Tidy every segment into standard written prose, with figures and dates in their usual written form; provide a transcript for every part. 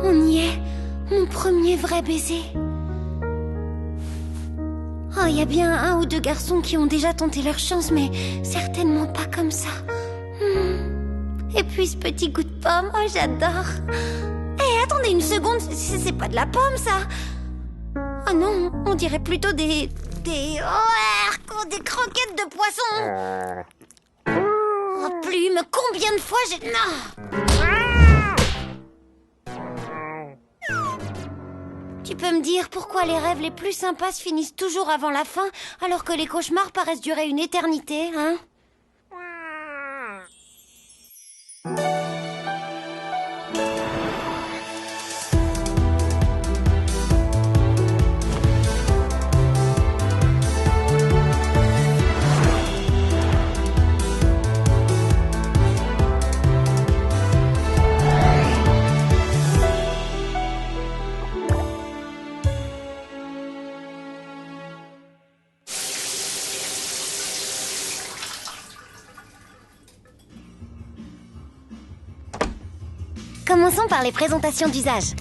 On y est. Mon premier vrai baiser. Oh, il y a bien un ou deux garçons qui ont déjà tenté leur chance, mais certainement pas comme ça. Et puis ce petit goût de pomme, oh j'adore. Eh, attendez une seconde, c'est pas de la pomme ça. Oh non, on dirait plutôt des croquettes de poisson. Oh plume, combien de fois j'ai... Non. Tu peux me dire pourquoi les rêves les plus sympas se finissent toujours avant la fin, alors que les cauchemars paraissent durer une éternité, hein? Commençons par les présentations d'usage.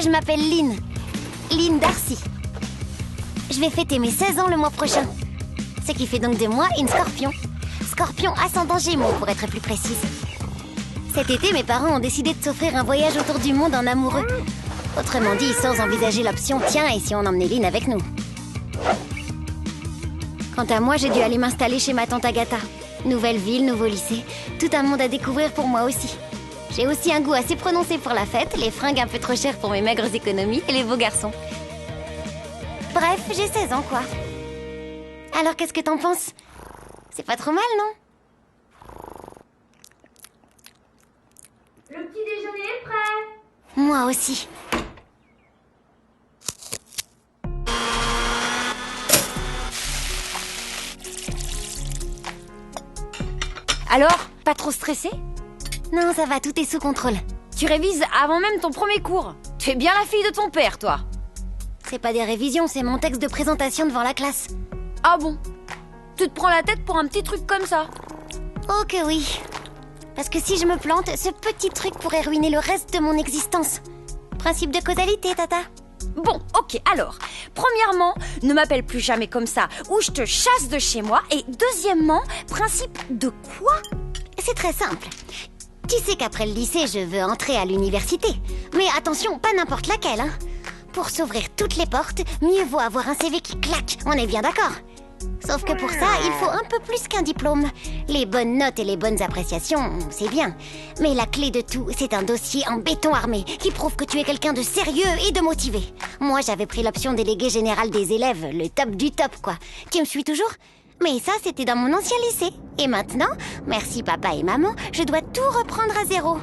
Je m'appelle Lynn. Lynn Darcy. Je vais fêter mes 16 ans le mois prochain. Ce qui fait donc de moi une scorpion. Scorpion ascendant Gémeaux, pour être plus précise. Cet été, mes parents ont décidé de s'offrir un voyage autour du monde en amoureux. Autrement dit, sans envisager l'option « Tiens, et si on emmenait Lynn avec nous ?» Quant à moi, j'ai dû aller m'installer chez ma tante Agatha. Nouvelle ville, nouveau lycée. Tout un monde à découvrir pour moi aussi. J'ai aussi un goût assez prononcé pour la fête, les fringues un peu trop chères pour mes maigres économies et les beaux garçons. Bref, j'ai 16 ans, quoi. Alors, qu'est-ce que t'en penses? C'est pas trop mal, non? Le petit déjeuner est prêt. Moi aussi. Alors, pas trop stressé? Non, ça va, tout est sous contrôle. Tu révises avant même ton premier cours. Tu es bien la fille de ton père, toi. C'est pas des révisions, c'est mon texte de présentation devant la classe. Ah bon? Tu te prends la tête pour un petit truc comme ça? Oh que oui. Parce que si je me plante, ce petit truc pourrait ruiner le reste de mon existence. Principe de causalité, tata. Bon, ok, alors, premièrement, ne m'appelle plus jamais comme ça, ou je te chasse de chez moi. Et deuxièmement, principe de quoi? C'est très simple. Tu sais qu'après le lycée, je veux entrer à l'université. Mais attention, pas n'importe laquelle, hein. Pour s'ouvrir toutes les portes, mieux vaut avoir un CV qui claque, on est bien d'accord. Sauf que pour ça, il faut un peu plus qu'un diplôme. Les bonnes notes et les bonnes appréciations, c'est bien. Mais la clé de tout, c'est un dossier en béton armé qui prouve que tu es quelqu'un de sérieux et de motivé. Moi, j'avais pris l'option délégué général des élèves, le top du top, quoi. Tu me suis toujours ? Mais ça, c'était dans mon ancien lycée. Et maintenant, merci papa et maman, je dois tout reprendre à zéro.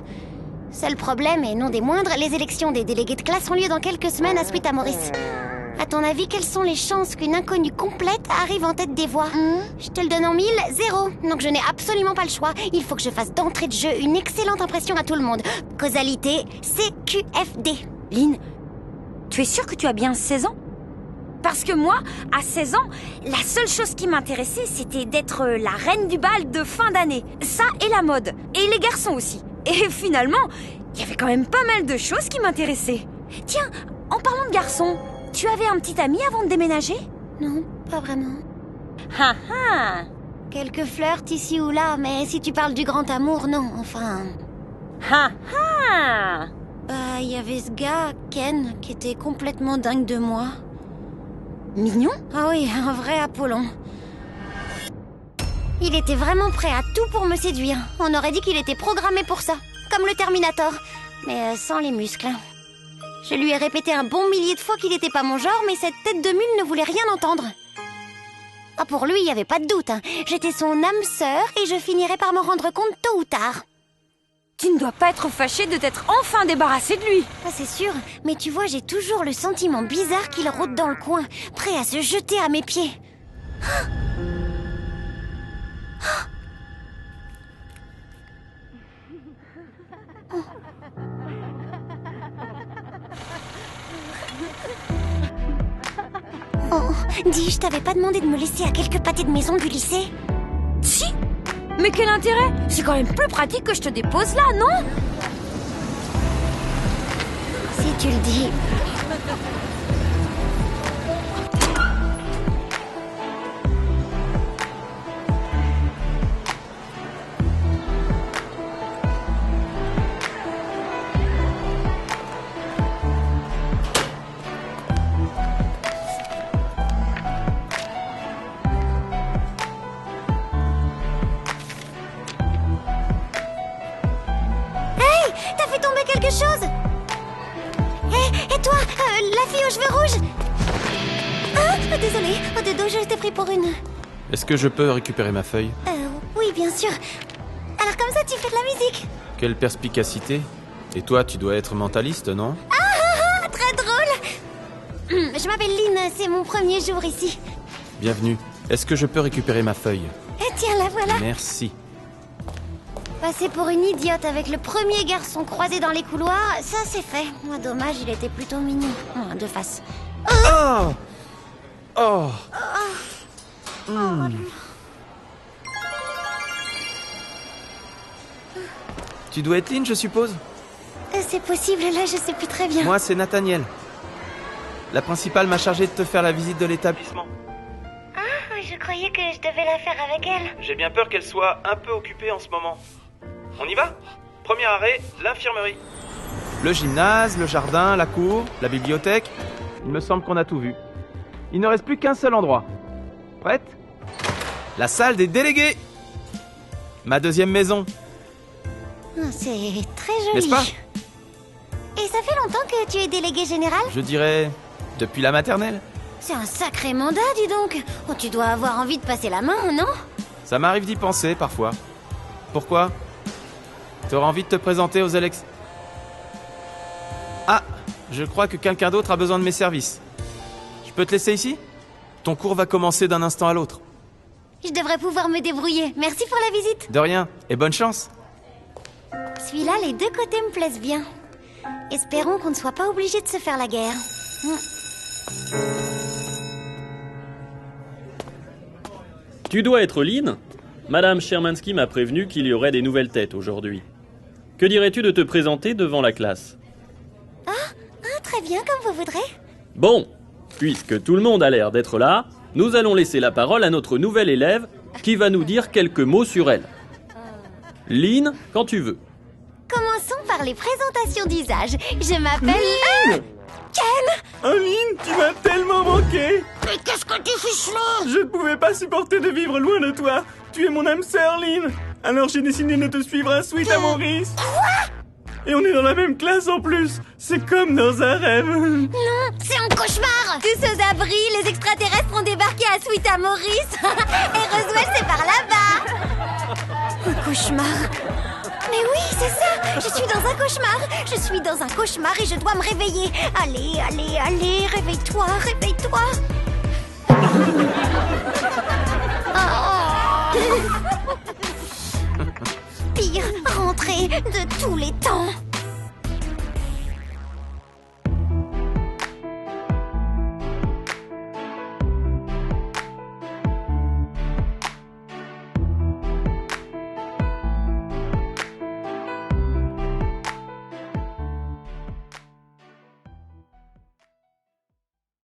Seul problème, et non des moindres, les élections des délégués de classe ont lieu dans quelques semaines à Suite à Maurice. À ton avis, quelles sont les chances qu'une inconnue complète arrive en tête des voix? Je te le donne en 1000, 0. Donc je n'ai absolument pas le choix. Il faut que je fasse d'entrée de jeu une excellente impression à tout le monde. Causalité, CQFD. Lynn, tu es sûre que tu as bien 16 ans? Parce que moi, à 16 ans, la seule chose qui m'intéressait, c'était d'être la reine du bal de fin d'année. Ça et la mode. Et les garçons aussi. Et finalement, il y avait quand même pas mal de choses qui m'intéressaient. Tiens, en parlant de garçons, tu avais un petit ami avant de déménager? Non, pas vraiment. Ah ah! Quelques flirts ici ou là, mais si tu parles du grand amour, non, enfin... Ah ah! Bah, il y avait ce gars, Ken, qui était complètement dingue de moi. Mignon? Ah oui, un vrai Apollon. Il était vraiment prêt à tout pour me séduire. On aurait dit qu'il était programmé pour ça, comme le Terminator, mais sans les muscles. Je lui ai répété un bon millier de fois qu'il n'était pas mon genre, mais cette tête de mule ne voulait rien entendre. Ah, pour lui, il n'y avait pas de doute, hein. J'étais son âme sœur et je finirais par m'en rendre compte tôt ou tard. Tu ne dois pas être fâchée de t'être enfin débarrassée de lui. Ah, c'est sûr, mais tu vois, j'ai toujours le sentiment bizarre qu'il rôde dans le coin, prêt à se jeter à mes pieds. Oh, dis, je t'avais pas demandé de me laisser à quelques pâtés de maison du lycée? Si? Mais quel intérêt? C'est quand même plus pratique que je te dépose là, non? Si tu le dis. T'as fait tomber quelque chose? Et toi, la fille aux cheveux rouges? Ah, désolée, au dodo, je t'ai pris pour une... Est-ce que je peux récupérer ma feuille? Oui, bien sûr. Alors comme ça, tu fais de la musique? Quelle perspicacité. Et toi, tu dois être mentaliste, non? Ah, très drôle. Je m'appelle Lynn, c'est mon premier jour ici. Bienvenue. Est-ce que je peux récupérer ma feuille? Tiens, la voilà. Merci. Passer pour une idiote avec le premier garçon croisé dans les couloirs, ça c'est fait. Moi, dommage, il était plutôt mignon. De face. Oh! Oh! Tu dois être Lynn, je suppose? C'est possible, là je sais plus très bien. Moi, c'est Nathaniel. La principale m'a chargé de te faire la visite de l'établissement. Ah, je croyais que je devais la faire avec elle. J'ai bien peur qu'elle soit un peu occupée en ce moment. On y va? Premier arrêt, l'infirmerie. Le gymnase, le jardin, la cour, la bibliothèque. Il me semble qu'on a tout vu. Il ne reste plus qu'un seul endroit. Prête? La salle des délégués. Ma deuxième maison. C'est très joli. N'est-ce pas? Et ça fait longtemps que tu es délégué général? Je dirais depuis la maternelle. C'est un sacré mandat, dis donc. Oh, tu dois avoir envie de passer la main, non? Ça m'arrive d'y penser parfois. Pourquoi? T'auras envie de te présenter aux élections? Ah, je crois que quelqu'un d'autre a besoin de mes services. Je peux te laisser ici? Ton cours va commencer d'un instant à l'autre. Je devrais pouvoir me débrouiller. Merci pour la visite. De rien, et bonne chance. Celui-là, les deux côtés me plaisent bien. Espérons qu'on ne soit pas obligé de se faire la guerre. Tu dois être Lynn? Madame Shermansky m'a prévenu qu'il y aurait des nouvelles têtes aujourd'hui. Que dirais-tu de te présenter devant la classe? Très bien, comme vous voudrez. Bon, puisque tout le monde a l'air d'être là, nous allons laisser la parole à notre nouvelle élève qui va nous dire quelques mots sur elle. Lynn, quand tu veux. Commençons par les présentations d'usage. Je m'appelle... Oh Lynn, tu m'as tellement manqué! Mais qu'est-ce que tu fiches là? Je ne pouvais pas supporter de vivre loin de toi. Tu es mon âme sœur, Lynn. Alors j'ai décidé de te suivre à Suite à Maurice. Quoi? Et on est dans la même classe en plus. C'est comme dans un rêve. Non, c'est un cauchemar. Tous aux abris, les extraterrestres ont débarqué à Suite à Maurice. Et Roswell, c'est par là-bas. Un cauchemar. Mais oui, c'est ça. Je suis dans un cauchemar. Je suis dans un cauchemar et je dois me réveiller. Allez, allez, allez, réveille-toi, réveille-toi. Oh. Pire rentrée de tous les temps.